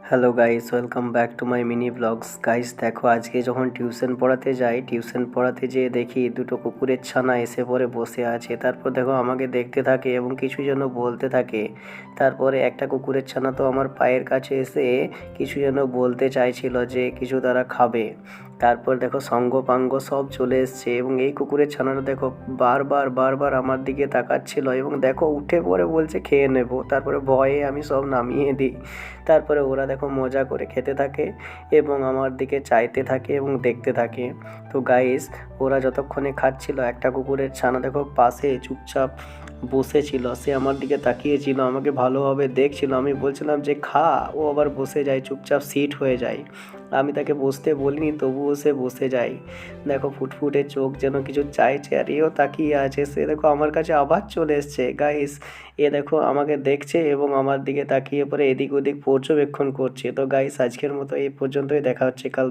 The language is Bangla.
Hello guys, welcome back to my mini blogs. Guys দেখো, আজকে যখন টিউশন পড়াতে যাই, টিউশন পড়াতে যেয়ে দেখি দুটো কুকুরের ছানা এসে পড়ে বসে আছে। তারপর দেখো আমাকে দেখতে থাকে এবং কিছু যেন বলতে থাকে। তারপরে একটা কুকুরের ছানা তো আমার পায়ের কাছে এসে কিছু যেন বলতে চাইছিল যে কিছু তারা খাবে। তারপর দেখো সঙ্গপাঙ্গ সব চলে এসছে এবং এই কুকুরের ছানাটা দেখো বারবার আমার দিকে তাকাচ্ছিল এবং দেখো উঠে পড়ে বলছে খেয়ে নেব। তারপরে ভয়ে আমি সব নামিয়ে দিই। তারপরে ওরা দেখো মজা করে খেতে থাকে এবং আমার দিকে চাইতে থাকে এবং দেখতে থাকে। তো গাইস, ওরা যতক্ষণে খাচ্ছিল একটা কুকুরের ছানা দেখো পাশে চুপচাপ বসেছিল। সে আমার দিকে তাকিয়েছিল, আমাকে ভালোভাবে দেখছিল। আমি বলছিলাম যে খা, ও আবার বসে যায়, চুপচাপ সিট হয়ে যায়। আমি তাকে বসতে বলিনি, তবুও সে বসে যায়। দেখো ফুটফুটে চোখ যেন কিছু চাইছে, আর এও তাকিয়ে আছে। সে দেখো আমার কাছে আবার চলে এসছে। গাইস, এ দেখো আমাকে দেখছে এবং আমার দিকে তাকিয়ে পরে এদিক ওদিক পর্যবেক্ষণ করছে। তো গাইস, আজকের মতো এই পর্যন্তই। দেখা হচ্ছে কাল।